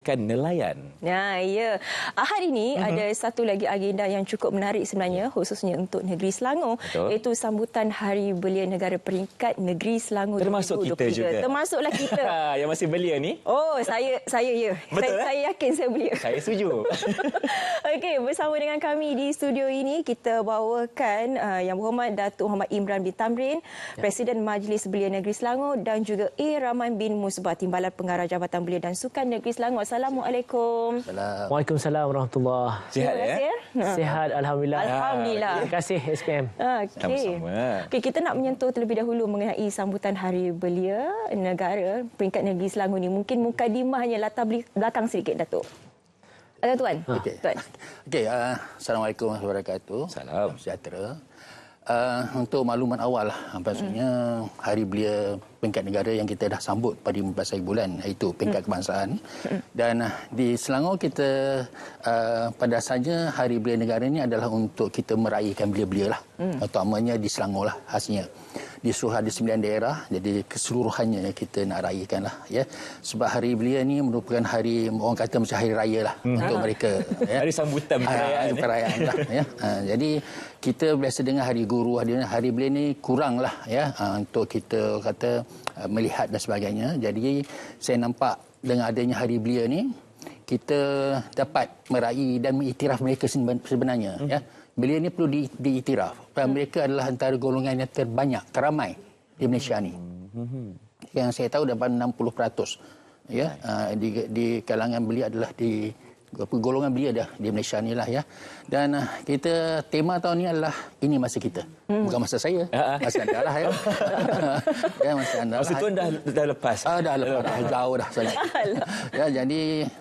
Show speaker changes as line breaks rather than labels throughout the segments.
Nelayan.
Ya. Hari ini ada satu lagi agenda yang cukup menarik sebenarnya, khususnya untuk negeri Selangor.
Betul.
Iaitu sambutan Hari Belia Negara peringkat Negeri Selangor.
Termasuk
2023.
kita juga.
Termasuklah kita.
Yang masih belia ni?
Oh, saya ya.
Betul,
Saya yakin saya belia.
Saya setuju.
Okey, bersama dengan kami di studio ini kita bawakan Yang Berhormat Datuk Muhammad Imran bin Tamrin, Presiden Majlis Belia Negeri Selangor, dan juga A. Rahman bin Musbah, Timbalan Pengarah Jabatan Belia dan Sukan Negeri Selangor. Assalamualaikum.
Waalaikumsalam warahmatullahi.
Sihat ya?
Sihat, alhamdulillah.
Alhamdulillah.
Terima kasih SPM.
Sama-sama.
Okey, kita nak menyentuh terlebih dahulu mengenai sambutan Hari Belia Negara peringkat Negeri Selangor ni. Mungkin mukadimahnya latar belakang sedikit, Datuk. Tuan.
Okey.
Tuan.
Okey, Assalamualaikum warahmatullahi wabarakatuh.
Salam.
Sejahtera. Untuk makluman awal, maksudnya Hari Belia Peringkat Negara yang kita dah sambut pada 15 hari bulan, iaitu peringkat kebangsaan. Dan di Selangor kita pada asalnya Hari Belia Negara ini adalah untuk kita meraihkan belia-belia lah. Utamanya di Selangor lah hasilnya. Di seluruh ada 9 daerah, jadi keseluruhannya kita nak raikan lah. Ya. Sebab Hari Belia ni merupakan hari, orang kata macam hari raya lah untuk mereka. Ya.
Hari sambutan perayaan.
Perayaan lah. Ya. Jadi kita biasa dengar Hari Guru, Hari Belia ni kurang lah ya, untuk kita kata melihat dan sebagainya. Jadi saya nampak dengan adanya Hari Belia ni, kita dapat meraih dan mengiktiraf mereka sebenarnya. Ya. Belia ni perlu diiktiraf. Mereka adalah antara golongan yang terbanyak, teramai di Malaysia ni. Yang saya tahu dapat 60%. Ya, di kalangan belia adalah di golongan belia dah di Malaysia ni lah ya. Dan kita tema tahun ni adalah ini masa kita. Bukan masa saya. Masa anda lah ya. Ya, masa anda.
Masa tuan dah lepas.
Dah lepas. Dah jauh dah sangat. Ya, jadi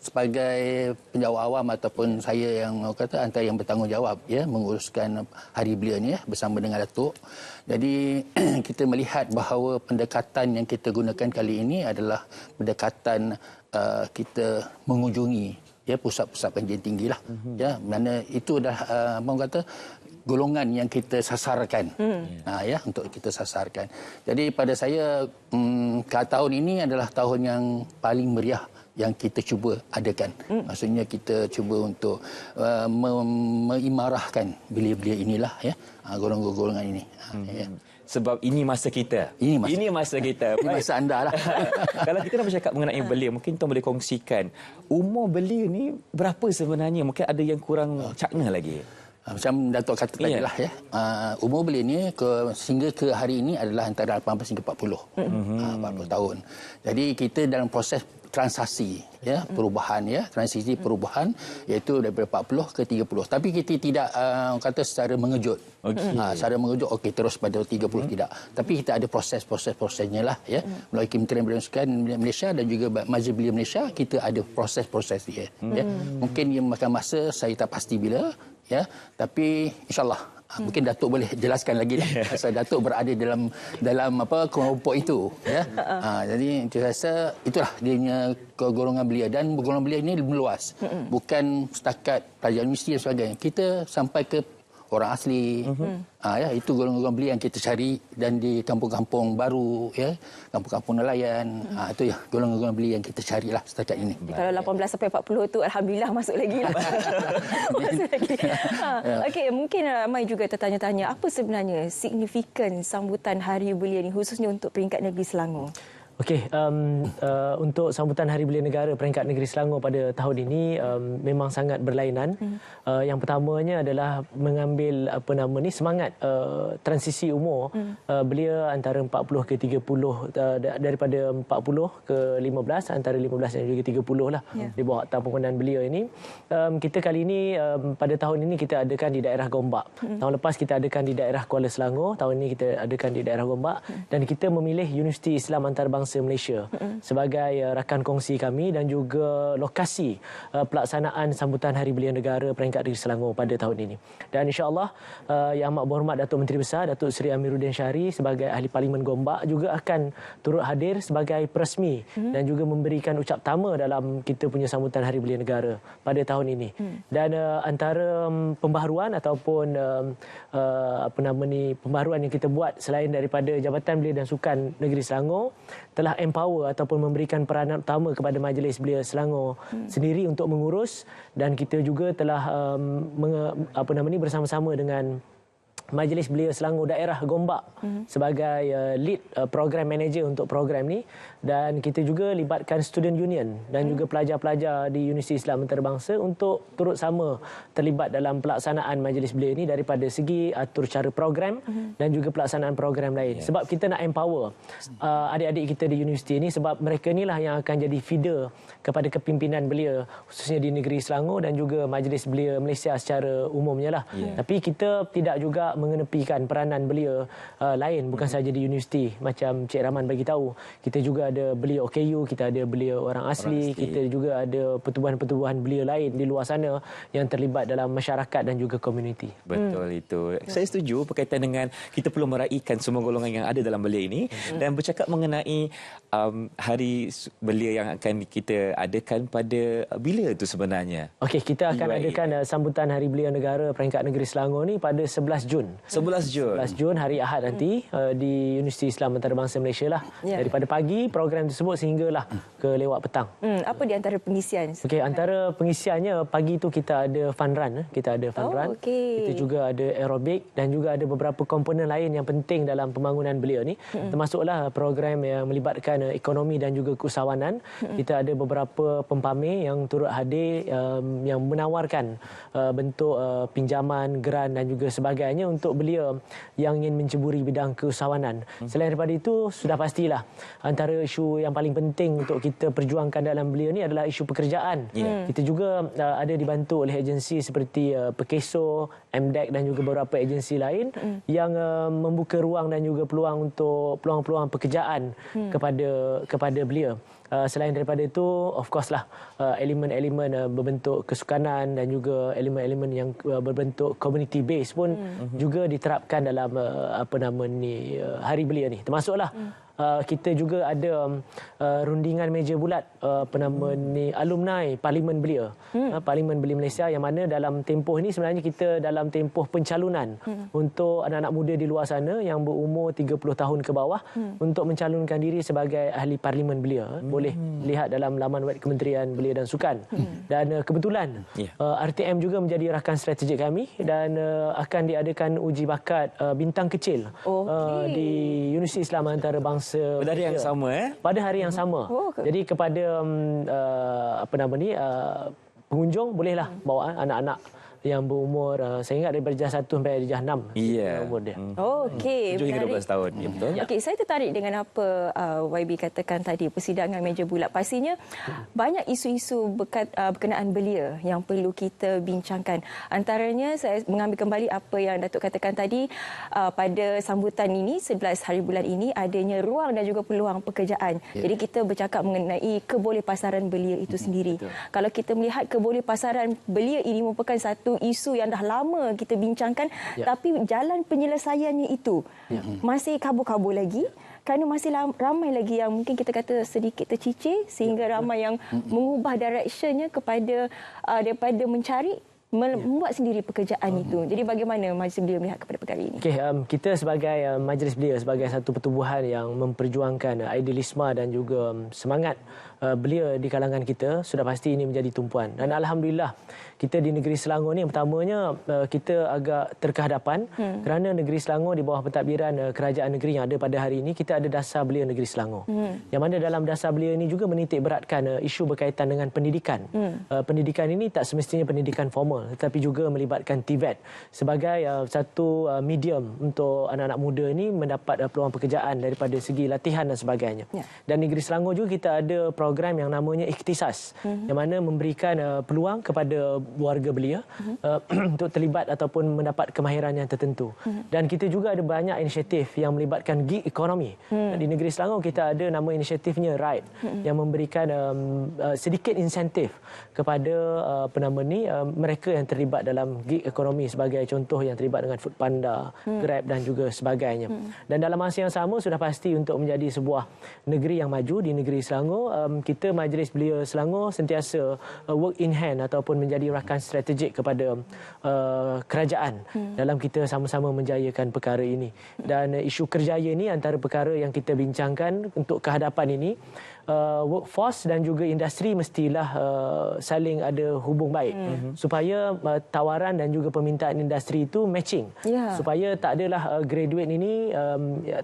sebagai penjawab awam ataupun saya yang kata antara yang bertanggungjawab ya menguruskan Hari Belia ni ya bersama dengan Datuk. Jadi kita melihat bahawa pendekatan yang kita gunakan kali ini adalah pendekatan kita mengunjungi ya pusat-pusat pendidikan tinggi lah. Ya, mana itu dah orang kata golongan yang kita sasarkan. Ya, untuk kita sasarkan. Jadi pada saya tahun ini adalah tahun yang paling meriah yang kita cuba adakan. Maksudnya kita cuba untuk mengimarahkan belia-belia inilah ya, golongan-golongan ini. Ya.
Sebab ini masa kita.
Ini
masa kita.
Ini masa anda lah.
Kalau kita nak bercakap mengenai belia, mungkin tuan boleh kongsikan umur belia ni berapa sebenarnya? Mungkin ada yang kurang cakna lagi.
Macam Datuk kata tadi lah ya. Umur belia ni sehingga ke hari ini adalah antara 18 hingga 40. 40 tahun. Jadi kita dalam proses transaksi ya, perubahan ya, transisi perubahan iaitu daripada 40 ke 30. Tapi kita tidak kata secara mengejut. Secara mengejut okey terus pada 30 tidak. Tapi kita ada proses-prosesnya lah ya. Melalui Kementerian Belia dan Sukan Malaysia dan juga Majlis Belia Malaysia, kita ada proses-proses dia ya. Mungkin ia makan masa, saya tak pasti bila ya, tapi insya-Allah mungkin Datuk boleh jelaskan lagi lah. Pasal Datuk berada dalam kelompok itu ya. Jadi saya rasa itulah dia golongan belia, dan golongan belia ini meluas. Bukan setakat pelajar universiti dan sebagainya. Kita sampai ke orang asli. Ya, itu golongan belia yang kita cari, dan di kampung-kampung baru ya, kampung-kampung nelayan. Itu ya golongan belia yang kita carilah setakat ini.
Kalau 18 sampai 40 tu alhamdulillah masuk lagi lah. Masuk lagi. Okey, mungkin ramai juga tertanya-tanya apa sebenarnya signifikan sambutan Hari Belia ni khususnya untuk peringkat negeri Selangor.
Okey, untuk sambutan Hari Belia Negara peringkat negeri Selangor pada tahun ini memang sangat berlainan. Yang pertamanya adalah mengambil semangat transisi umur belia antara 40 ke 30, daripada 40 ke 15, antara 15 dan juga 30 lah di bawah Akta Penggunaan Belia ini. Kita kali ini pada tahun ini kita adakan di daerah Gombak. Tahun lepas kita adakan di daerah Kuala Selangor, tahun ini kita adakan di daerah Gombak, dan kita memilih Universiti Islam Antarabangsa Malaysia sebagai rakan kongsi kami dan juga lokasi pelaksanaan sambutan Hari Belia Negara peringkat negeri Selangor pada tahun ini. Dan insya-Allah Yang Amat Berhormat Datuk Menteri Besar Datuk Seri Amiruddin Syari sebagai Ahli Parlimen Gombak juga akan turut hadir sebagai peresmi dan juga memberikan ucap tama dalam kita punya sambutan Hari Belia Negara pada tahun ini. Dan antara pembaharuan ataupun pembaharuan yang kita buat selain daripada Jabatan Belia dan Sukan Negeri Selangor, telah empower ataupun memberikan peranan utama kepada Majlis Belia Selangor sendiri untuk mengurus, dan kita juga telah bersama-sama dengan Majlis Belia Selangor Daerah Gombak sebagai lead program manager untuk program ni, dan kita juga libatkan student union dan juga pelajar-pelajar di Universiti Islam Antarabangsa untuk turut sama terlibat dalam pelaksanaan Majlis Belia ni daripada segi atur cara program dan juga pelaksanaan program lain. Sebab kita nak empower adik-adik kita di universiti ni, sebab mereka inilah yang akan jadi feeder kepada kepimpinan belia khususnya di negeri Selangor dan juga Majlis Belia Malaysia secara umumnya lah. Tapi kita tidak juga mengenepikan peranan belia lain, bukan sahaja di universiti. Macam Cik Rahman bagi tahu, kita juga ada belia OKU, kita ada belia orang asli, kita juga ada pertubuhan-pertubuhan belia lain di luar sana yang terlibat dalam masyarakat dan juga komuniti.
Betul itu. Saya setuju berkaitan dengan kita perlu meraihkan semua golongan yang ada dalam belia ini. Dan bercakap mengenai hari belia yang akan kita adakan pada bila itu sebenarnya?
Okey, kita akan adakan sambutan Hari Belia Negara peringkat negeri Selangor ni pada 11 Jun.
11 Jun.
11 Jun hari Ahad nanti di Universiti Islam Antarabangsa Malaysia lah. Daripada pagi program tersebut sehinggalah ke lewat petang.
Apa di antara pengisian?
Okey, antara pengisiannya pagi tu kita ada fun run, kita ada fun run. Kita juga ada aerobik dan juga ada beberapa komponen lain yang penting dalam pembangunan belia ni. Termasuklah program yang melibatkan ekonomi dan juga keusahawanan. Kita ada beberapa pempamer yang turut hadir yang menawarkan bentuk pinjaman, geran dan juga sebagainya untuk belia yang ingin menceburi bidang keusahawanan. Selain daripada itu, sudah pastilah antara isu yang paling penting untuk kita perjuangkan dalam belia ni adalah isu pekerjaan. Kita juga ada dibantu oleh agensi seperti Pekeso, MDEC dan juga beberapa agensi lain yang membuka ruang dan juga peluang untuk peluang-peluang pekerjaan kepada belia. Selain daripada itu, of course lah, elemen-elemen berbentuk kesukanan dan juga elemen-elemen yang berbentuk community base pun juga diterapkan dalam Hari Belia ni. Termasuklah kita juga ada rundingan meja bulat alumni Parlimen Belia. Parlimen Belia Malaysia, yang mana dalam tempoh ini sebenarnya kita dalam tempoh pencalonan untuk anak-anak muda di luar sana yang berumur 30 tahun ke bawah untuk mencalonkan diri sebagai ahli Parlimen Belia. Boleh lihat dalam laman web Kementerian Belia dan Sukan. Dan kebetulan RTM juga menjadi rakan strategik kami dan akan diadakan uji bakat bintang kecil di Universiti Islam Antarabangsa
pada hari yang sama
pada hari yang sama. Jadi kepada pengunjung bolehlah bawa anak-anak yang berumur saya ingat daripada darjah 1 sampai darjah 6 umur dia.
Okey.
7 hingga 12 tahun. Ya, betul.
Okey, saya tertarik dengan apa YB katakan tadi, persidangan meja bulat. Pastinya banyak isu-isu berkenaan belia yang perlu kita bincangkan. Antaranya saya mengambil kembali apa yang Datuk katakan tadi, pada sambutan ini 11 hari bulan ini adanya ruang dan juga peluang pekerjaan. Jadi kita bercakap mengenai kebolehpasaran belia itu sendiri. Kalau kita melihat kebolehpasaran belia ini merupakan satu isu yang dah lama kita bincangkan, tapi jalan penyelesaiannya itu masih kabur-kabur lagi, kerana masih ramai lagi yang mungkin kita kata sedikit tercicir, sehingga ramai yang mengubah directionnya kepada daripada mencari membuat sendiri pekerjaan itu. Jadi bagaimana Majlis Belia melihat kepada perkara ini?
Okey, kita sebagai Majlis Belia, sebagai satu pertubuhan yang memperjuangkan idealisme dan juga semangat belia di kalangan kita, sudah pasti ini menjadi tumpuan. Dan alhamdulillah kita di negeri Selangor ni, pertamanya kita agak terkehadapan kerana negeri Selangor di bawah pentadbiran kerajaan negeri yang ada pada hari ini, kita ada dasar belia negeri Selangor. Yang mana dalam dasar belia ini juga menitik beratkan isu berkaitan dengan pendidikan. Pendidikan ini tak semestinya pendidikan formal, tetapi juga melibatkan TVET sebagai satu medium untuk anak-anak muda ini mendapat peluang pekerjaan daripada segi latihan dan sebagainya. Dan negeri Selangor juga kita ada program yang namanya Ikhtisas, yang mana memberikan peluang kepada warga belia untuk terlibat ataupun mendapat kemahiran yang tertentu. Dan kita juga ada banyak inisiatif yang melibatkan gig ekonomi. Di negeri Selangor kita ada nama inisiatifnya RIDE, yang memberikan sedikit insentif kepada mereka yang terlibat dalam gig ekonomi, sebagai contoh yang terlibat dengan Foodpanda, Grab dan juga sebagainya. Dan dalam masa yang sama, sudah pasti untuk menjadi sebuah negeri yang maju di negeri Selangor, kita Majlis Belia Selangor sentiasa work in hand ataupun menjadi rakan strategik kepada kerajaan dalam kita sama-sama menjayakan perkara ini. Dan isu kerjaya ini antara perkara yang kita bincangkan untuk kehadapan ini. Workforce dan juga industri mestilah saling ada hubung baik supaya tawaran dan juga permintaan industri itu matching, supaya tak adalah graduate ini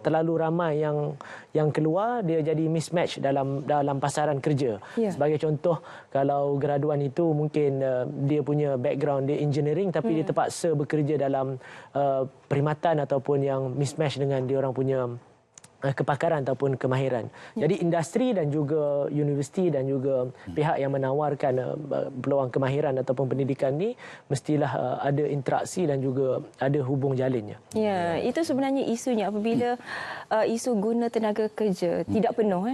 terlalu ramai yang keluar, dia jadi mismatch dalam pasaran kerja. Sebagai contoh, kalau graduan itu mungkin dia punya background dia engineering tapi dia terpaksa bekerja dalam perkhidmatan ataupun yang mismatch dengan dia orang punya kepakaran ataupun kemahiran. Jadi industri dan juga universiti dan juga pihak yang menawarkan peluang kemahiran ataupun pendidikan ni mestilah ada interaksi dan juga ada hubung jalinnya.
Ya, itu sebenarnya isunya apabila isu guna tenaga kerja tidak penuh,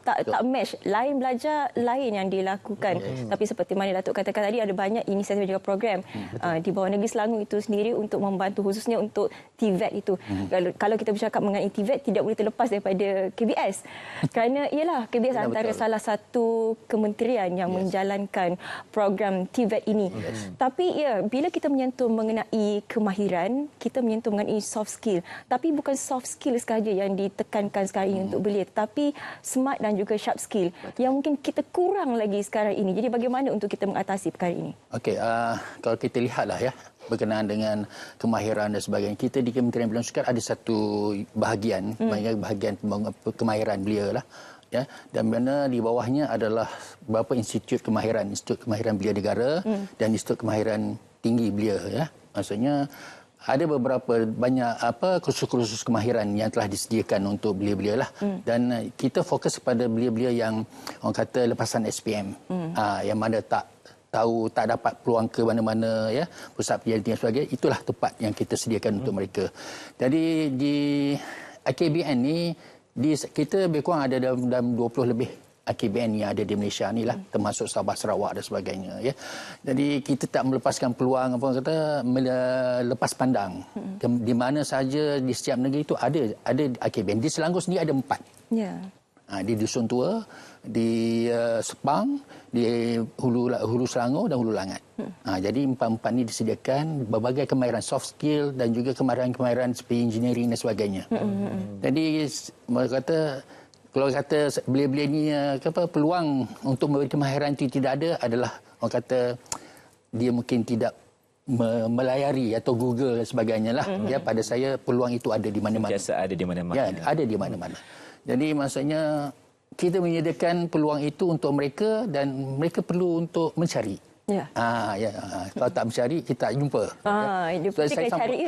tak match, lain belajar lain yang dilakukan. Tapi seperti mana Datuk katakan tadi, ada banyak inisiatif juga program di bawah Negeri Selangor itu sendiri untuk membantu, khususnya untuk TVET itu. Kalau kita bercakap mengenai TVET, tidak boleh terlepas daripada KBS. Kerana ialah KBS antara salah satu kementerian yang menjalankan program TVET ini. Tapi ya, bila kita menyentuh mengenai kemahiran, kita menyentuh mengenai soft skill. Tapi bukan soft skill sahaja yang ditekankan sekarang ini untuk belia, tetapi smart dan juga sharp skill yang mungkin kita kurang lagi sekarang ini. Jadi bagaimana untuk kita mengatasi perkara ini?
Okey, kalau kita lihatlah ya, berkenaan dengan kemahiran dan sebagainya. Kita di Kementerian Belia Sukan ada satu bahagian, bahagian kemahiran belia lah. Ya, dan mana di bawahnya adalah beberapa institut kemahiran belia negara dan institut kemahiran tinggi belia ya. Maksudnya ada beberapa banyak kursus-kursus kemahiran yang telah disediakan untuk belia-belia lah. Dan kita fokus kepada belia-belia yang orang kata lepasan SPM. Yang mana tak dapat peluang ke mana-mana ya, pusat pendidikan dan sebagainya, itulah tempat yang kita sediakan untuk mereka. Jadi di AKBN ni kita lebih kurang ada dalam 20 lebih AKBN yang ada di Malaysia ni lah, termasuk Sabah, Sarawak dan sebagainya ya. Jadi kita tak melepaskan peluang lepas pandang. Di mana saja di setiap negeri itu ada AKBN. Di Selangor sendiri ada 4. Ya. Di Dusun Tua, di Sepang, di Hulu Selangor dan Hulu Langat. Jadi 4 ni disediakan berbagai kemahiran soft skill dan juga kemahiran seperti engineering dan sebagainya. Jadi kalau kata belia-belia ni peluang untuk memberi kemahiran itu tidak ada, adalah orang kata dia mungkin tidak melayari atau Google dan sebagainya lah. Ya, pada saya peluang itu ada di mana-mana.
Biasa ada di mana-mana.
Ya, ada di mana-mana. Jadi maksudnya kita menyediakan peluang itu untuk mereka dan mereka perlu untuk mencari. Ya. Kalau tak mencari, kita tak jumpa.
Saya cari.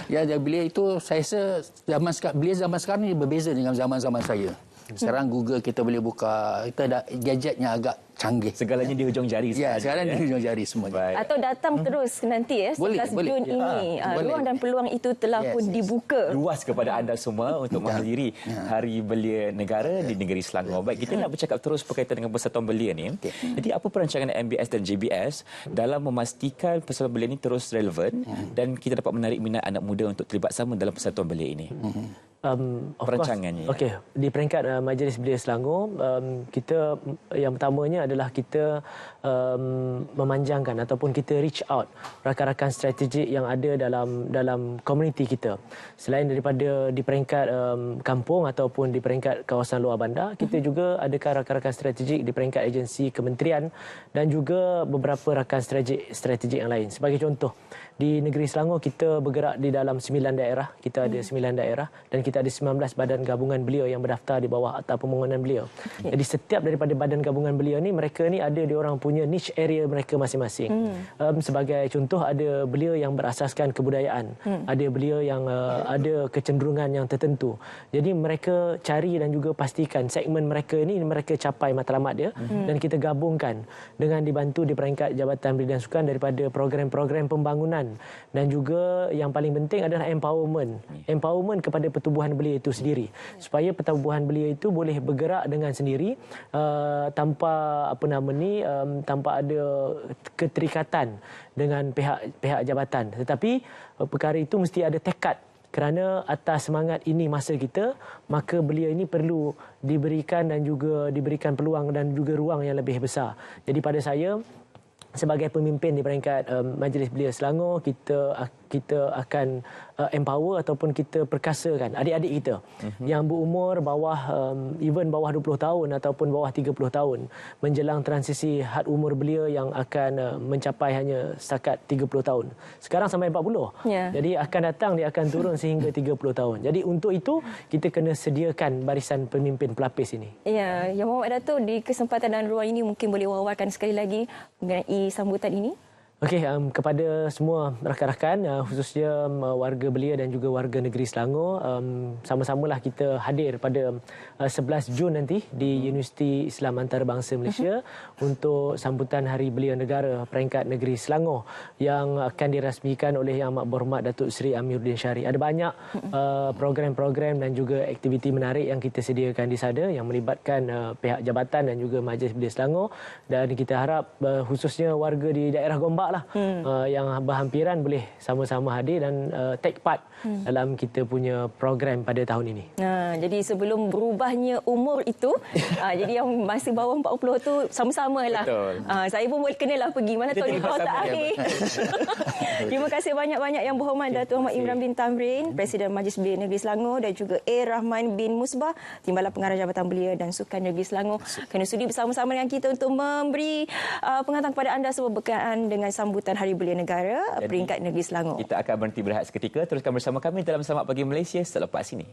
Ya, belia itu saya rasa belia zaman sekarang ni berbeza dengan zaman-zaman saya. Sekarang Google kita boleh buka, kita ada gadgetnya agak canggih.
Segalanya di hujung jari.
Ya, sekarang di hujung jari semuanya.
Baik.
Atau datang terus nanti 11 Jun ini. Ruang dan peluang itu telah pun dibuka.
Luas kepada anda semua untuk menghadiri Hari Belia Negara di Negeri Selangor. Baik, kita nak bercakap terus berkaitan dengan Persatuan Belia ni. Jadi apa perancangan MBS dan JBS dalam memastikan Persatuan Belia ini terus relevan dan kita dapat menarik minat anak muda untuk terlibat sama dalam Persatuan Belia ini? Perancangannya.
Okey, di peringkat Majlis Belia Selangor, kita yang pertamanya adalah kita memanjangkan ataupun kita reach out rakan-rakan strategik yang ada dalam komuniti kita. Selain daripada di peringkat kampung ataupun di peringkat kawasan luar bandar, kita juga adakan rakan-rakan strategik di peringkat agensi kementerian dan juga beberapa rakan strategik yang lain. Sebagai contoh, di Negeri Selangor kita bergerak di dalam 9 daerah. Kita ada 9 daerah dan kita ada 19 badan gabungan belia yang berdaftar di bawah Akta Pembangunan Belia. Jadi setiap daripada badan gabungan belia ni, mereka ni ada diorang punya niche area mereka masing-masing. Sebagai contoh, ada belia yang berasaskan kebudayaan. Ada belia yang ada kecenderungan yang tertentu. Jadi mereka cari dan juga pastikan segmen mereka ni mereka capai matlamat dia dan kita gabungkan dengan dibantu di peringkat Jabatan Belia dan Sukan daripada program-program pembangunan. Dan juga yang paling penting adalah empowerment kepada pertubuhan belia itu sendiri, supaya pertubuhan belia itu boleh bergerak dengan sendiri tanpa tanpa ada keterikatan dengan pihak jabatan. Tetapi perkara itu mesti ada tekad kerana atas semangat ini masa kita, maka beliau ini perlu diberikan dan juga diberikan peluang dan juga ruang yang lebih besar. Jadi pada saya, sebagai pemimpin di peringkat Majlis Belia Selangor, kita akan empower ataupun kita perkasakan adik-adik kita yang berumur bawah even bawah 20 tahun ataupun bawah 30 tahun menjelang transisi had umur belia yang akan mencapai hanya setakat 30 tahun. Sekarang sampai 40.
Ya.
Jadi akan datang dia akan turun sehingga 30 tahun. Jadi untuk itu kita kena sediakan barisan pemimpin pelapis ini.
Ya, Yang Berhormat Datuk, di kesempatan dan ruang ini mungkin boleh wawarkan sekali lagi mengenai sambutan ini.
Okey, kepada semua rakan-rakan, khususnya warga Belia dan juga warga negeri Selangor, sama-samalah kita hadir pada 11 Jun nanti di Universiti Islam Antarabangsa Malaysia untuk sambutan Hari Belia Negara peringkat negeri Selangor yang akan dirasmikan oleh Yang Amat Berhormat Datuk Seri Amiruddin Syarif. Ada banyak program-program dan juga aktiviti menarik yang kita sediakan di sana yang melibatkan pihak jabatan dan juga Majlis Belia Selangor, dan kita harap khususnya warga di daerah Gombak yang berhampiran boleh sama-sama hadir dan take part dalam kita punya program pada tahun ini.
Jadi sebelum berubahnya umur itu, jadi yang masih bawah 40 tu sama-sama lah. Saya pun boleh kenalah pergi, mana tahu di bawah tak akhir. Terima kasih banyak-banyak Yang Berhormat Datuk Ahmad Imran bin Tamrin, Presiden Majlis Belia Negeri Selangor, dan juga Rahman bin Musbah, Timbalan Pengarah Jabatan Belia dan Sukan Negeri Selangor, kerana sudi bersama-sama dengan kita untuk memberi pengetahuan kepada anda semua berkaitan dengan sambutan Hari Belia Negara peringkat negeri Selangor.
Kita akan berhenti berehat seketika. Teruskan bersama kami dalam Selamat Pagi Malaysia selepas ini.